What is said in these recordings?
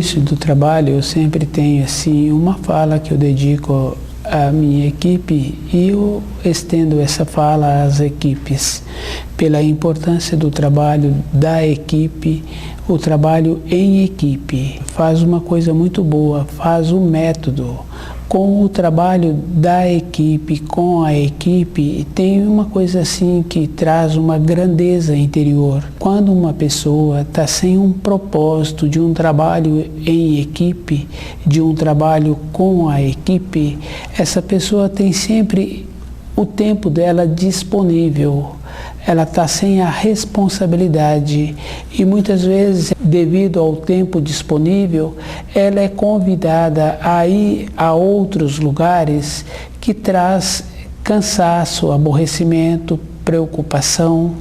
início do trabalho eu sempre tenho assim uma fala que eu dedico à minha equipe e eu estendo essa fala às equipes pela importância do trabalho da equipe, o trabalho em equipe. Faz uma coisa muito boa, faz um método. Com o trabalho da equipe, com a equipe, tem uma coisa assim que traz uma grandeza interior. Quando uma pessoa está sem um propósito de um trabalho em equipe, de um trabalho com a equipe, essa pessoa tem sempre o tempo dela disponível. Ela está sem a responsabilidade e muitas vezes, devido ao tempo disponível, ela é convidada a ir a outros lugares que traz cansaço, aborrecimento, preocupação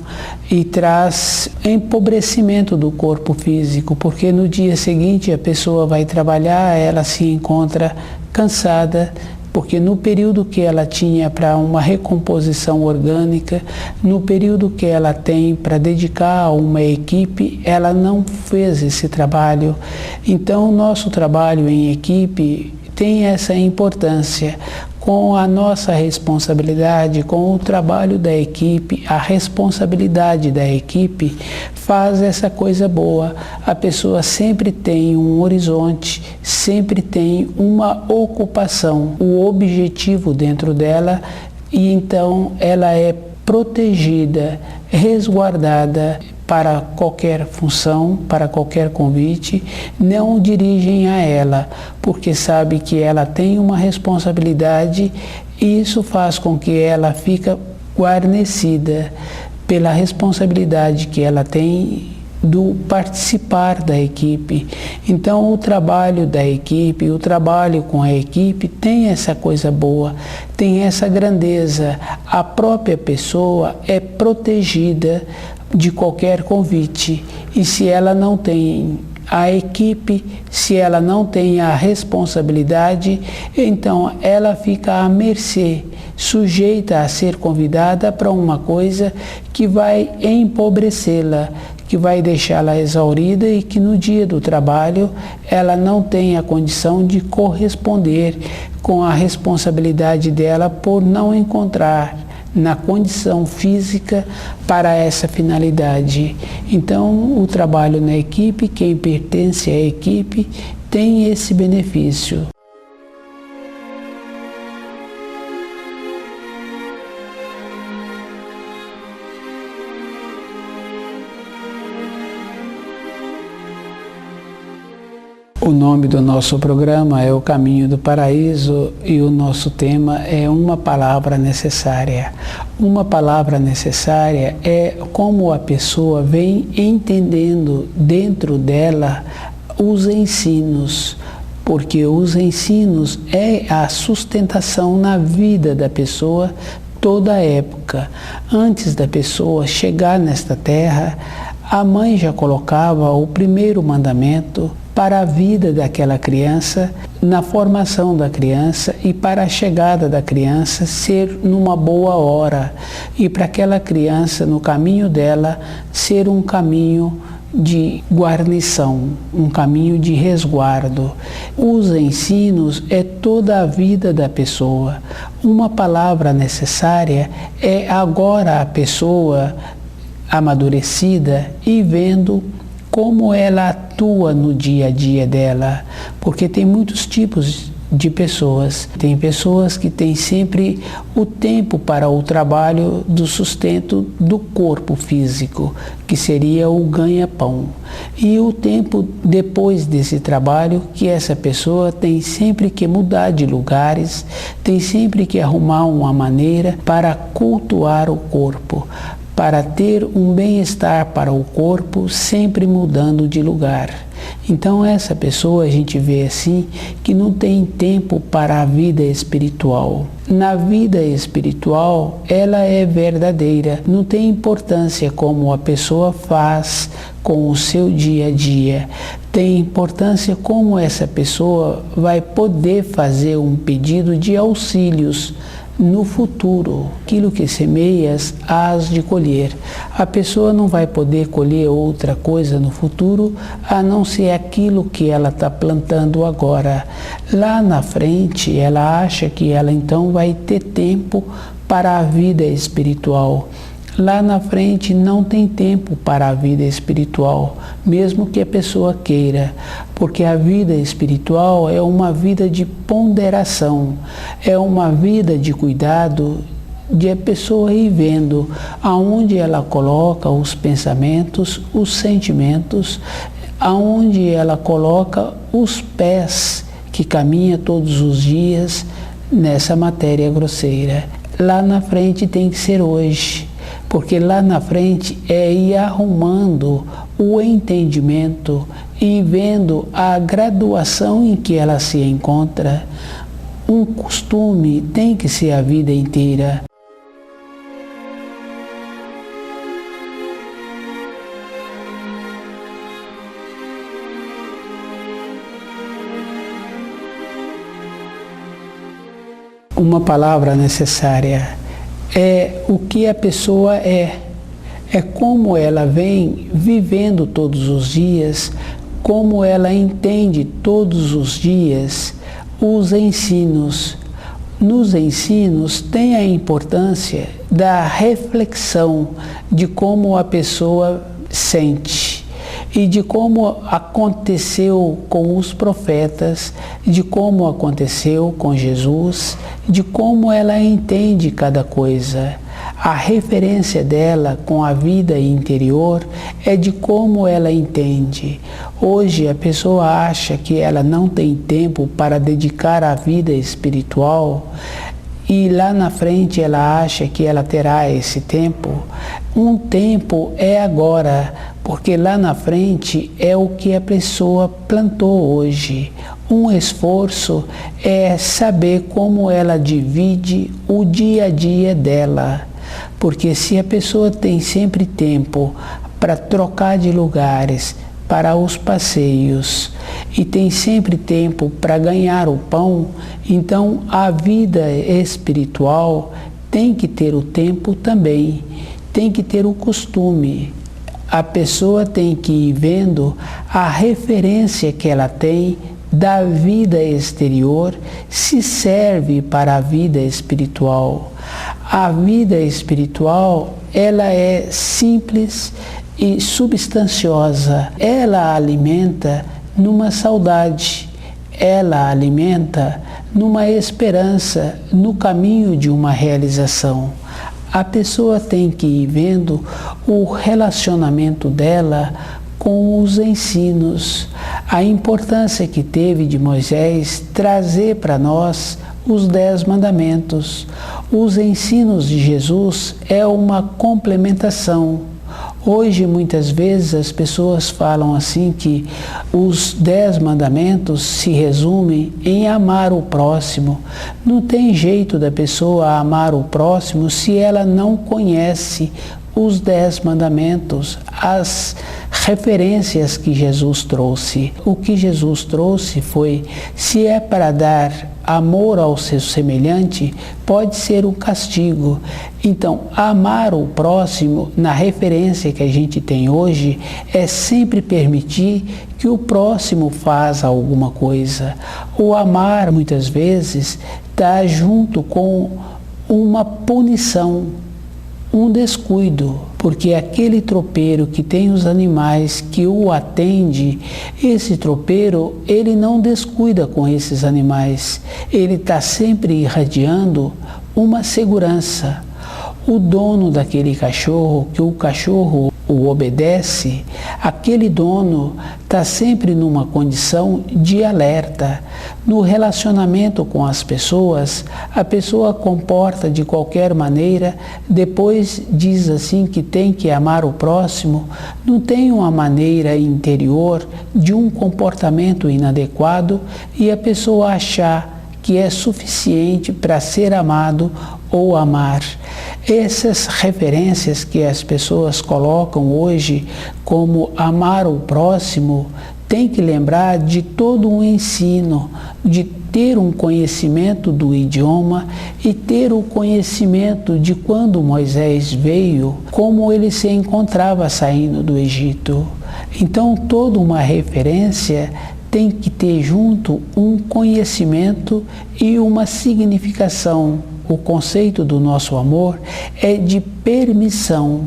e traz empobrecimento do corpo físico, porque no dia seguinte a pessoa vai trabalhar, ela se encontra cansada, porque no período que ela tinha para uma recomposição orgânica, no período que ela tem para dedicar a uma equipe, ela não fez esse trabalho. Então, o nosso trabalho em equipe tem essa importância. Com a nossa responsabilidade, com o trabalho da equipe, a responsabilidade da equipe faz essa coisa boa. A pessoa sempre tem um horizonte, sempre tem uma ocupação, o objetivo dentro dela, e então ela é protegida, resguardada para qualquer função, para qualquer convite, não dirigem a ela, porque sabe que ela tem uma responsabilidade e isso faz com que ela fique guarnecida pela responsabilidade que ela tem do participar da equipe. Então o trabalho da equipe, o trabalho com a equipe tem essa coisa boa, tem essa grandeza. A própria pessoa é protegida de qualquer convite e se ela não tem a equipe, se ela não tem a responsabilidade, então ela fica à mercê, sujeita a ser convidada para uma coisa que vai empobrecê-la, que vai deixá-la exaurida e que no dia do trabalho ela não tem a condição de corresponder com a responsabilidade dela por não encontrar na condição física para essa finalidade. Então, o trabalho na equipe, quem pertence à equipe, tem esse benefício. O nome do nosso programa é O Caminho do Paraíso e o nosso tema é Uma Palavra Necessária. Uma palavra necessária é como a pessoa vem entendendo dentro dela os ensinos, porque os ensinos é a sustentação na vida da pessoa toda a época. Antes da pessoa chegar nesta terra, a mãe já colocava o primeiro mandamento para a vida daquela criança, na formação da criança e para a chegada da criança ser numa boa hora e para aquela criança, no caminho dela, ser um caminho de guarnição, um caminho de resguardo. Os ensinos é toda a vida da pessoa. Uma palavra necessária é agora a pessoa amadurecida e vendo como ela atua no dia a dia dela, porque tem muitos tipos de pessoas. Tem pessoas que têm sempre o tempo para o trabalho do sustento do corpo físico, que seria o ganha-pão. E o tempo depois desse trabalho, que essa pessoa tem sempre que mudar de lugares, tem sempre que arrumar uma maneira para cultuar o corpo, para ter um bem-estar para o corpo, sempre mudando de lugar. Então essa pessoa a gente vê assim que não tem tempo para a vida espiritual. Na vida espiritual ela é verdadeira, não tem importância como a pessoa faz com o seu dia a dia. Tem importância como essa pessoa vai poder fazer um pedido de auxílios no futuro. Aquilo que semeias, hás de colher. A pessoa não vai poder colher outra coisa no futuro, a não ser aquilo que ela está plantando agora. Lá na frente, ela acha que ela então vai ter tempo para a vida espiritual. Lá na frente não tem tempo para a vida espiritual, mesmo que a pessoa queira, porque a vida espiritual é uma vida de ponderação, é uma vida de cuidado, de a pessoa ir vendo aonde ela coloca os pensamentos, os sentimentos, aonde ela coloca os pés que caminha todos os dias nessa matéria grosseira. Lá na frente tem que ser hoje, porque lá na frente é ir arrumando o entendimento e vendo a graduação em que ela se encontra. Um costume tem que ser a vida inteira. Uma palavra necessária é o que a pessoa é como ela vem vivendo todos os dias, como ela entende todos os dias os ensinos. Nos ensinos tem a importância da reflexão de como a pessoa sente e de como aconteceu com os profetas, de como aconteceu com Jesus, de como ela entende cada coisa. A referência dela com a vida interior é de como ela entende. Hoje a pessoa acha que ela não tem tempo para dedicar à vida espiritual e lá na frente ela acha que ela terá esse tempo. Um tempo é agora, porque lá na frente é o que a pessoa plantou hoje. Um esforço é saber como ela divide o dia a dia dela. Porque se a pessoa tem sempre tempo para trocar de lugares, para os passeios, e tem sempre tempo para ganhar o pão, então a vida espiritual tem que ter o tempo também, tem que ter o costume. A pessoa tem que ir vendo a referência que ela tem da vida exterior, se serve para a vida espiritual. A vida espiritual, ela é simples e substanciosa. Ela alimenta numa saudade, ela alimenta numa esperança, no caminho de uma realização. A pessoa tem que ir vendo o relacionamento dela com os ensinos, a importância que teve de Moisés trazer para nós os 10 mandamentos. Os ensinos de Jesus é uma complementação. Hoje, muitas vezes, as pessoas falam assim que os 10 mandamentos se resumem em amar o próximo. Não tem jeito da pessoa amar o próximo se ela não conhece os 10 mandamentos, as referências que Jesus trouxe. O que Jesus trouxe foi, se é para dar amor ao seu semelhante, pode ser um castigo. Então, amar o próximo, na referência que a gente tem hoje, é sempre permitir que o próximo faça alguma coisa. O amar, muitas vezes, está junto com uma punição, um descuido, porque aquele tropeiro que tem os animais que o atende, esse tropeiro, ele não descuida com esses animais, ele está sempre irradiando uma segurança. O dono daquele cachorro, que o cachorro o obedece, aquele dono está sempre numa condição de alerta. No relacionamento com as pessoas, a pessoa comporta de qualquer maneira, depois diz assim que tem que amar o próximo, não tem uma maneira interior de um comportamento inadequado e a pessoa achar que é suficiente para ser amado ou amar. Essas referências que as pessoas colocam hoje como amar o próximo, tem que lembrar de todo um ensino, de ter um conhecimento do idioma e ter o conhecimento de quando Moisés veio, como ele se encontrava saindo do Egito. Então, toda uma referência tem que ter junto um conhecimento e uma significação. O conceito do nosso amor é de permissão.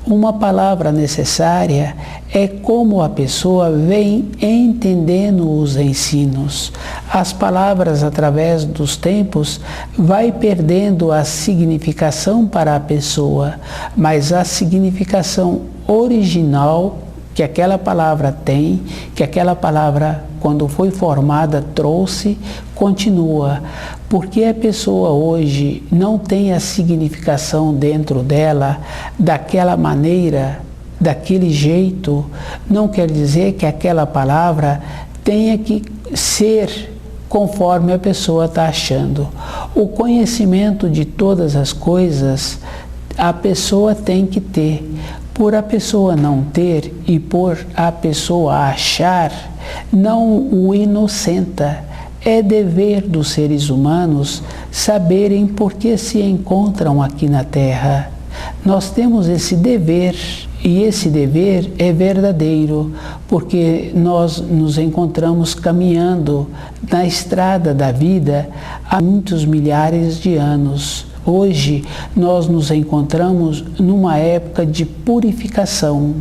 Uma palavra necessária é como a pessoa vem entendendo os ensinos. As palavras, através dos tempos, vai perdendo a significação para a pessoa, mas a significação original que aquela palavra tem, que aquela palavra, quando foi formada, trouxe, continua. Porque a pessoa hoje não tem a significação dentro dela daquela maneira, daquele jeito, não quer dizer que aquela palavra tenha que ser conforme a pessoa está achando. O conhecimento de todas as coisas a pessoa tem que ter. Por a pessoa não ter e por a pessoa achar, não o inocenta. É dever dos seres humanos saberem por que se encontram aqui na Terra. Nós temos esse dever, e esse dever é verdadeiro, porque nós nos encontramos caminhando na estrada da vida há muitos milhares de anos. Hoje nós nos encontramos numa época de purificação.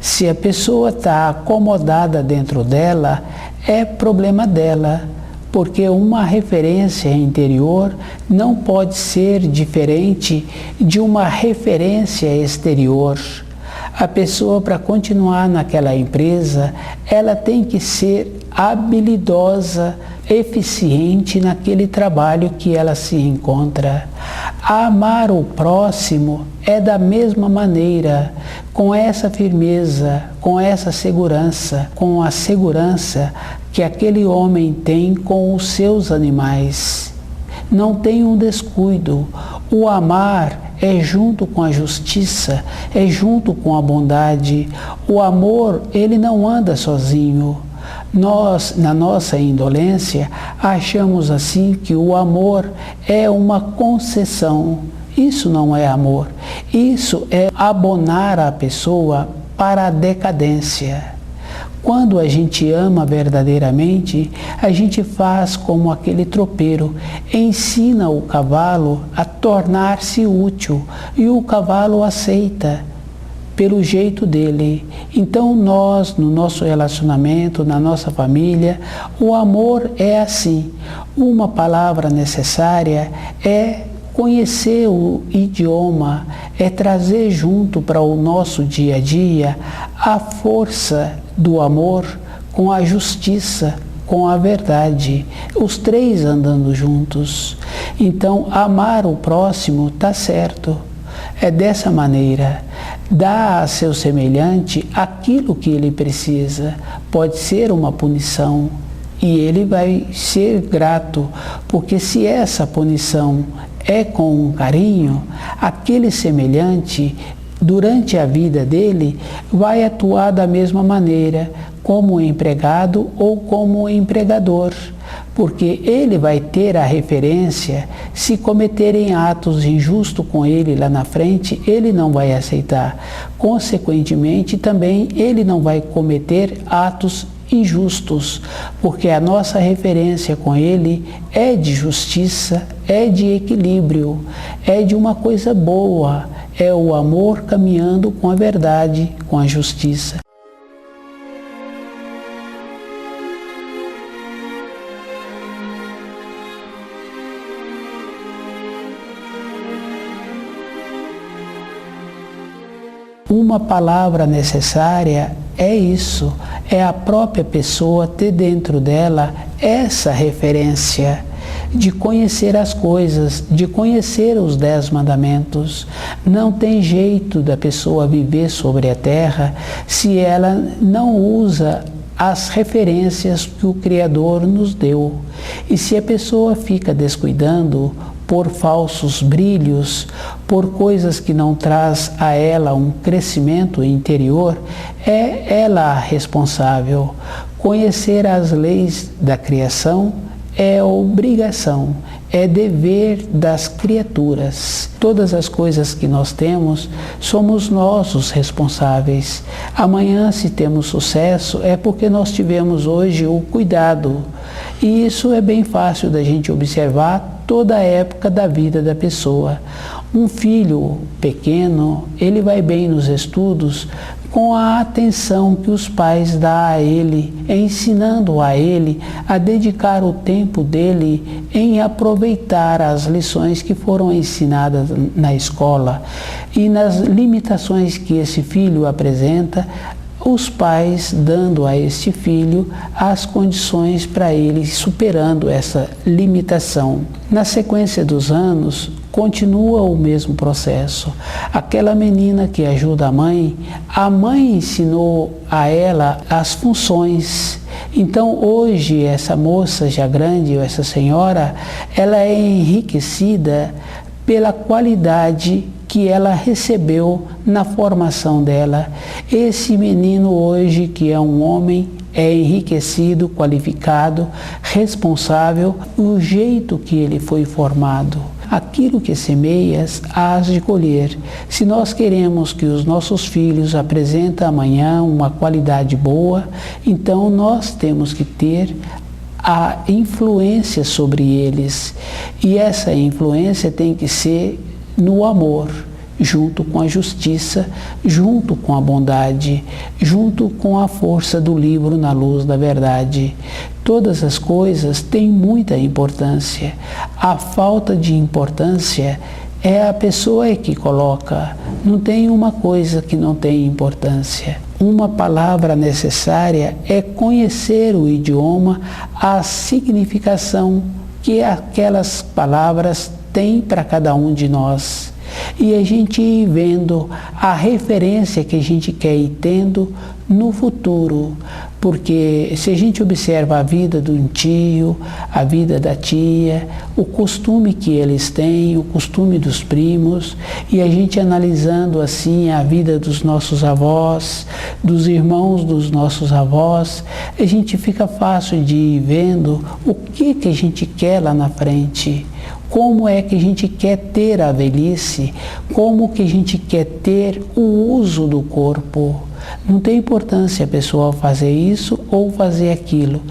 Se a pessoa está acomodada dentro dela, é problema dela, porque uma referência interior não pode ser diferente de uma referência exterior. A pessoa, para continuar naquela empresa, ela tem que ser habilidosa, eficiente naquele trabalho que ela se encontra. Amar o próximo é da mesma maneira, com essa firmeza, com essa segurança, com a segurança que aquele homem tem com os seus animais. Não tem um descuido. O amar é junto com a justiça, é junto com a bondade. O amor, ele não anda sozinho. Nós, na nossa indolência, achamos assim que o amor é uma concessão. Isso não é amor. Isso é abonar a pessoa para a decadência. Quando a gente ama verdadeiramente, a gente faz como aquele tropeiro, ensina o cavalo a tornar-se útil e o cavalo aceita pelo jeito dele. Então nós, no nosso relacionamento, na nossa família, o amor é assim. Uma palavra necessária é conhecer o idioma, é trazer junto para o nosso dia a dia a força do amor com a justiça, com a verdade, os três andando juntos. Então, amar o próximo está certo. É dessa maneira. Dá a seu semelhante aquilo que ele precisa. Pode ser uma punição e ele vai ser grato, porque se essa punição é com um carinho, aquele semelhante, durante a vida dele, vai atuar da mesma maneira, como empregado ou como empregador, porque ele vai ter a referência. Se cometerem atos injustos com ele lá na frente, ele não vai aceitar. Consequentemente, também ele não vai cometer atos injustos, porque a nossa referência com ele é de justiça, é de equilíbrio, é de uma coisa boa, é o amor caminhando com a verdade, com a justiça. Uma palavra necessária é isso, é a própria pessoa ter dentro dela essa referência de conhecer as coisas, de conhecer os 10 mandamentos. Não tem jeito da pessoa viver sobre a terra se ela não usa as referências que o Criador nos deu. E se a pessoa fica descuidando por falsos brilhos, por coisas que não traz a ela um crescimento interior, é ela a responsável. Conhecer as leis da criação é obrigação, é dever das criaturas. Todas as coisas que nós temos, somos nós os responsáveis. Amanhã, se temos sucesso, é porque nós tivemos hoje o cuidado. E isso é bem fácil da gente observar toda a época da vida da pessoa. Um filho pequeno, ele vai bem nos estudos com a atenção que os pais dão a ele, ensinando a ele a dedicar o tempo dele em aproveitar as lições que foram ensinadas na escola e nas limitações que esse filho apresenta, os pais dando a este filho as condições para ele superando essa limitação. Na sequência dos anos, continua o mesmo processo. Aquela menina que ajuda a mãe ensinou a ela as funções. Então hoje essa moça já grande, ou essa senhora, ela é enriquecida pela qualidade que ela recebeu na formação dela. Esse menino hoje, que é um homem, é enriquecido, qualificado, responsável, o jeito que ele foi formado. Aquilo que semeias, hás de colher. Se nós queremos que os nossos filhos apresentem amanhã uma qualidade boa, então nós temos que ter a influência sobre eles. E essa influência tem que ser no amor, junto com a justiça, junto com a bondade, junto com a força do livro na luz da verdade. Todas as coisas têm muita importância. A falta de importância é a pessoa que coloca. Não tem uma coisa que não tem importância. Uma palavra necessária é conhecer o idioma, a significação que aquelas palavras têm para cada um de nós. E a gente ir vendo a referência que a gente quer ir tendo no futuro. Porque se a gente observa a vida do tio, a vida da tia, o costume que eles têm, o costume dos primos, e a gente analisando assim a vida dos nossos avós, dos irmãos dos nossos avós, a gente fica fácil de ir vendo o que a gente quer lá na frente. Como é que a gente quer ter a velhice? Como que a gente quer ter o uso do corpo? Não tem importância a pessoa fazer isso ou fazer aquilo.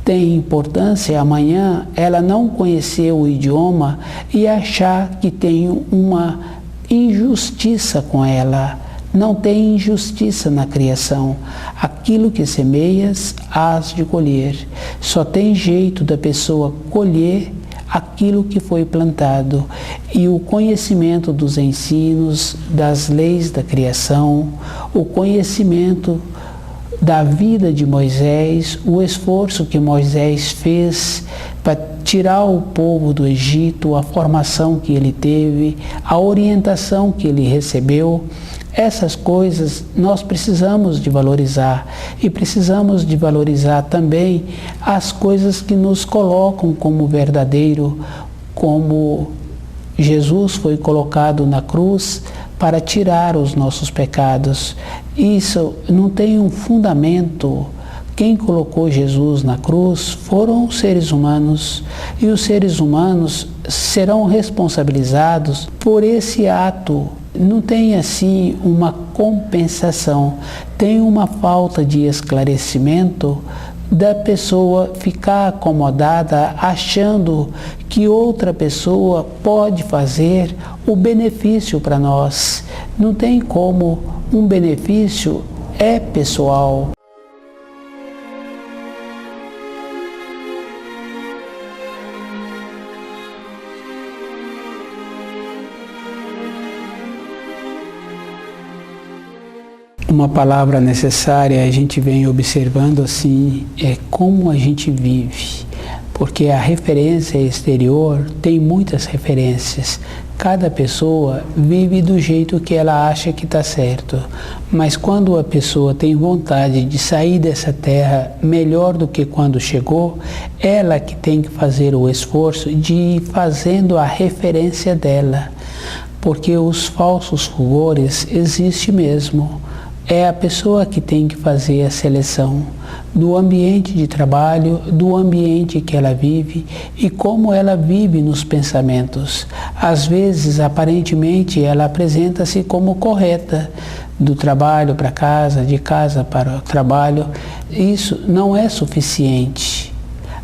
Tem importância amanhã ela não conhecer o idioma e achar que tem uma injustiça com ela. Não tem injustiça na criação. Aquilo que semeias, hás de colher. Só tem jeito da pessoa colher aquilo que foi plantado. E o conhecimento dos ensinos, das leis da criação, o conhecimento da vida de Moisés, o esforço que Moisés fez para tirar o povo do Egito, a formação que ele teve, a orientação que ele recebeu, essas coisas nós precisamos de valorizar e precisamos de valorizar também as coisas que nos colocam como verdadeiro, como Jesus foi colocado na cruz para tirar os nossos pecados. Isso não tem um fundamento. Quem colocou Jesus na cruz foram os seres humanos, e os seres humanos serão responsabilizados por esse ato. Não tem assim uma compensação, tem uma falta de esclarecimento da pessoa ficar acomodada achando que outra pessoa pode fazer o benefício para nós. Não tem como, um benefício é pessoal. Uma palavra necessária a gente vem observando assim é como a gente vive, porque a referência exterior tem muitas referências. Cada pessoa vive do jeito que ela acha que está certo, mas quando a pessoa tem vontade de sair dessa terra melhor do que quando chegou, ela que tem que fazer o esforço de ir fazendo a referência dela, porque os falsos fulgores existem mesmo. é a pessoa que tem que fazer a seleção do ambiente de trabalho, do ambiente que ela vive e como ela vive nos pensamentos. Às vezes, aparentemente, ela apresenta-se como correta, do trabalho para casa, de casa para o trabalho. Isso não é suficiente.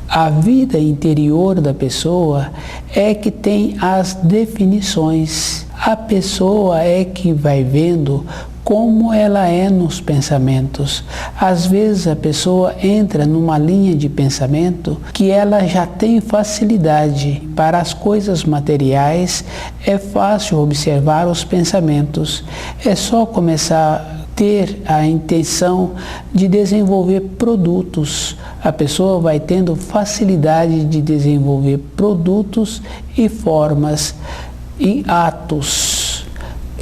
A vida interior da pessoa é que tem as definições. A pessoa é que vai vendo como ela é nos pensamentos. Às vezes a pessoa entra numa linha de pensamento que ela já tem facilidade. Para as coisas materiais é fácil observar os pensamentos. É só começar a ter a intenção de desenvolver produtos. A pessoa vai tendo facilidade de desenvolver produtos e formas e atos.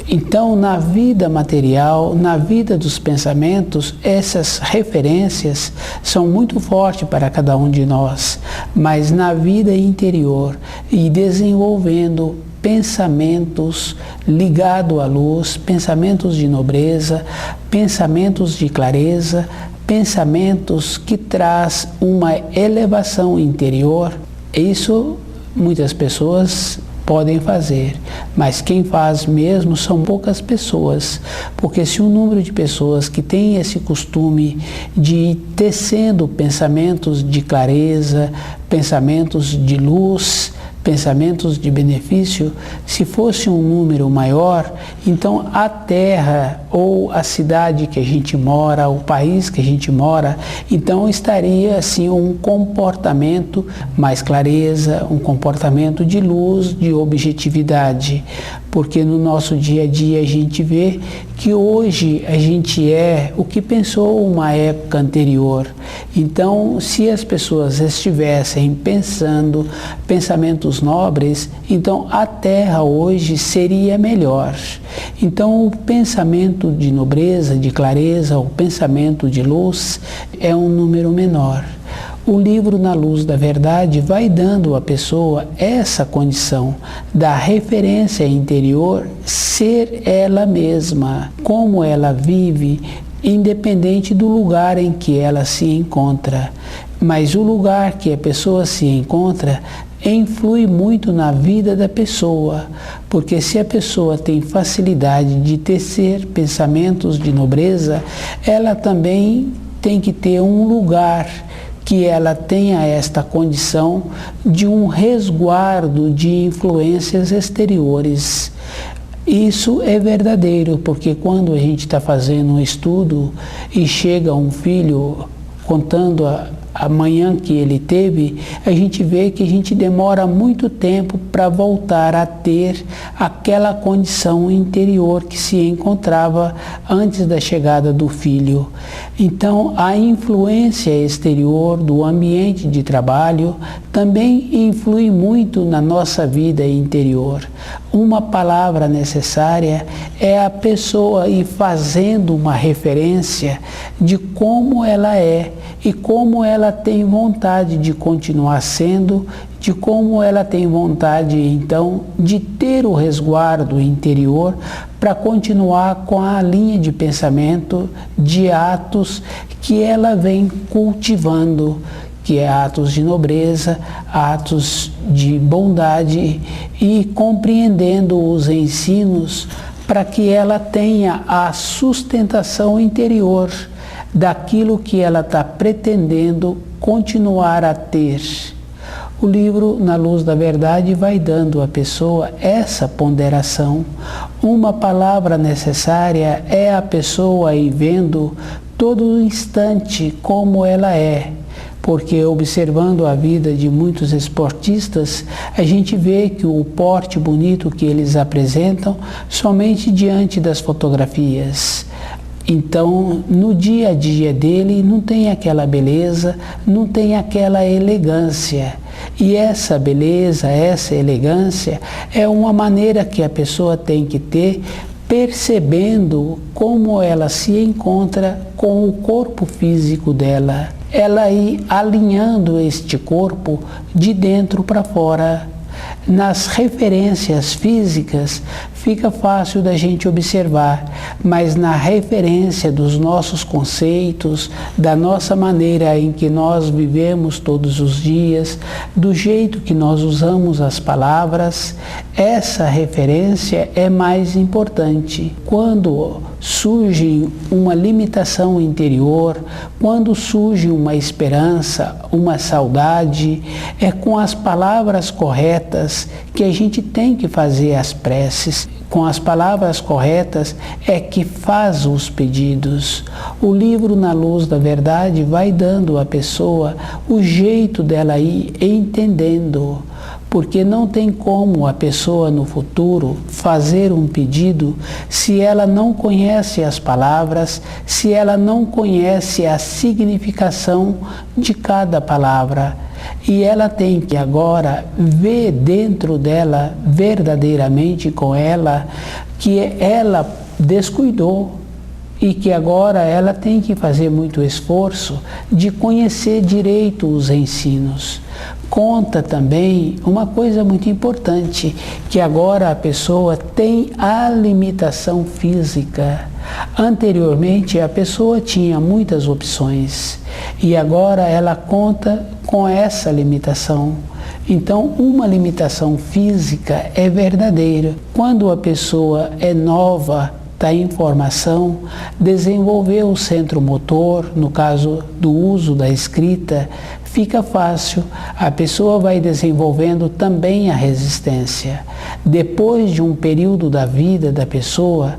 Então, na vida material, na vida dos pensamentos, essas referências são muito fortes para cada um de nós, mas na vida interior e desenvolvendo pensamentos ligados à luz, pensamentos de nobreza, pensamentos de clareza, pensamentos que traz uma elevação interior. Isso muitas pessoas podem fazer, mas quem faz mesmo são poucas pessoas, porque se o número de pessoas que tem esse costume de ir tecendo pensamentos de clareza, pensamentos de luz, pensamentos de benefício, se fosse um número maior, então a terra ou a cidade que a gente mora, o país que a gente mora, então estaria assim um comportamento mais clareza, um comportamento de luz, de objetividade, porque no nosso dia a dia a gente vê que hoje a gente é o que pensou uma época anterior. Então, se as pessoas estivessem pensando pensamentos nobres, então a Terra hoje seria melhor. Então, o pensamento de nobreza, de clareza, o pensamento de luz é um número menor. O livro Na Luz da Verdade vai dando à pessoa essa condição da referência interior ser ela mesma, como ela vive, independente do lugar em que ela se encontra. Mas o lugar que a pessoa se encontra influi muito na vida da pessoa, porque se a pessoa tem facilidade de tecer pensamentos de nobreza, ela também tem que ter um lugar que ela tenha esta condição de um resguardo de influências exteriores. Isso é verdadeiro, porque quando a gente está fazendo um estudo e chega um filho contando a manhã que ele teve, a gente vê que a gente demora muito tempo para voltar a ter aquela condição interior que se encontrava antes da chegada do filho. Então, a influência exterior do ambiente de trabalho também influi muito na nossa vida interior. Uma palavra necessária é a pessoa ir fazendo uma referência de como ela é e como ela tem vontade de continuar sendo, de como ela tem vontade, então, de ter o resguardo interior para continuar com a linha de pensamento, de atos que ela vem cultivando, que é atos de nobreza, atos de bondade e compreendendo os ensinos para que ela tenha a sustentação interior daquilo que ela está pretendendo continuar a ter. O livro Na Luz da Verdade vai dando à pessoa essa ponderação. Uma palavra necessária é a pessoa ir vendo todo instante como ela é. Porque observando a vida de muitos esportistas, a gente vê que o porte bonito que eles apresentam somente diante das fotografias. Então, no dia a dia dele, não tem aquela beleza, não tem aquela elegância. E essa beleza, essa elegância, é uma maneira que a pessoa tem que ter, percebendo como ela se encontra com o corpo físico dela. Ela ir alinhando este corpo de dentro para fora. Nas referências físicas, fica fácil da gente observar, mas na referência dos nossos conceitos, da nossa maneira em que nós vivemos todos os dias, do jeito que nós usamos as palavras, essa referência é mais importante. Quando surge uma limitação interior, quando surge uma esperança, uma saudade, é com as palavras corretas que a gente tem que fazer as preces. Com as palavras corretas é que faz os pedidos. O livro Na Luz da Verdade vai dando à pessoa o jeito dela ir entendendo, porque não tem como a pessoa no futuro fazer um pedido se ela não conhece as palavras, se ela não conhece a significação de cada palavra. E ela tem que agora ver dentro dela, verdadeiramente com ela, que ela descuidou e que agora ela tem que fazer muito esforço de conhecer direito os ensinos. Conta também uma coisa muito importante, que agora a pessoa tem a limitação física. Anteriormente a pessoa tinha muitas opções e agora ela conta com essa limitação. Então, uma limitação física é verdadeira. Quando a pessoa é nova, está em formação, desenvolver o centro motor, no caso do uso da escrita, fica fácil. A pessoa vai desenvolvendo também a resistência. Depois de um período da vida da pessoa,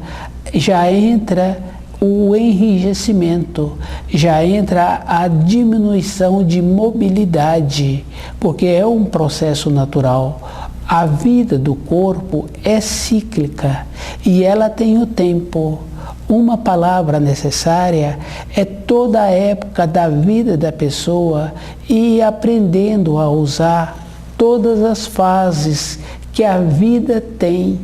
já entra o enrijecimento, já entra a diminuição de mobilidade, porque é um processo natural. A vida do corpo é cíclica e ela tem o tempo. Uma palavra necessária é toda a época da vida da pessoa e aprendendo a usar todas as fases que a vida tem.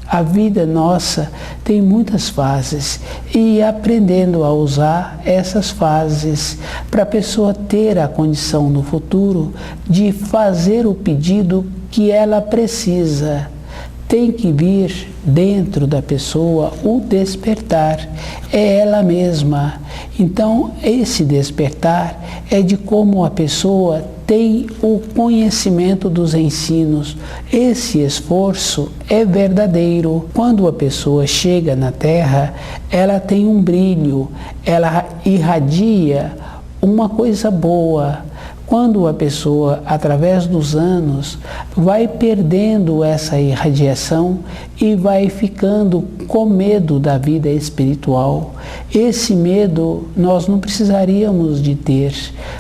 A vida nossa tem muitas fases e aprendendo a usar essas fases para a pessoa ter a condição no futuro de fazer o pedido que ela precisa. Tem que vir dentro da pessoa o despertar, é ela mesma. Então, esse despertar é de como a pessoa tem o conhecimento dos ensinos. Esse esforço é verdadeiro. Quando a pessoa chega na Terra, ela tem um brilho, ela irradia uma coisa boa. Quando a pessoa, através dos anos, vai perdendo essa irradiação e vai ficando com medo da vida espiritual. Esse medo nós não precisaríamos de ter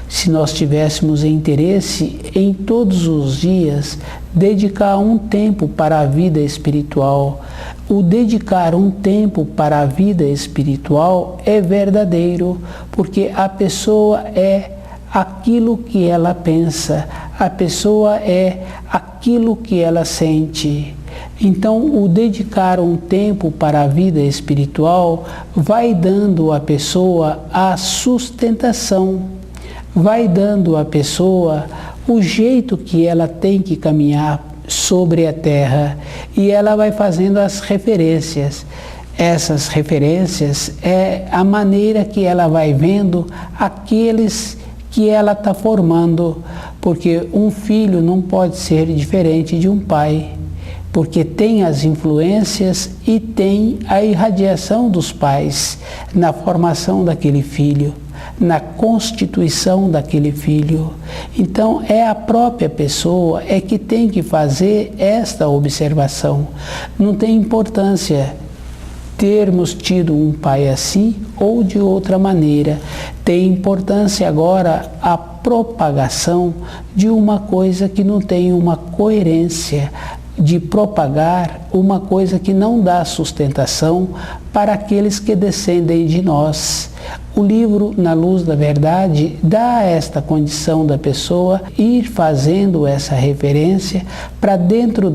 se nós tivéssemos interesse em todos os dias dedicar um tempo para a vida espiritual. O dedicar um tempo para a vida espiritual é verdadeiro, porque a pessoa é aquilo que ela pensa, a pessoa é aquilo que ela sente. Então, o dedicar um tempo para a vida espiritual vai dando à pessoa a sustentação, vai dando à pessoa o jeito que ela tem que caminhar sobre a terra e ela vai fazendo as referências. Essas referências é a maneira que ela vai vendo aqueles que ela está formando, porque um filho não pode ser diferente de um pai, porque tem as influências e tem a irradiação dos pais na formação daquele filho, na constituição daquele filho. Então é a própria pessoa é que tem que fazer esta observação. Não tem importância termos tido um pai assim ou de outra maneira. Tem importância agora a propagação de uma coisa que não tem uma coerência, de propagar uma coisa que não dá sustentação para aqueles que descendem de nós. O livro Na Luz da Verdade dá esta condição da pessoa ir fazendo essa referência para dentro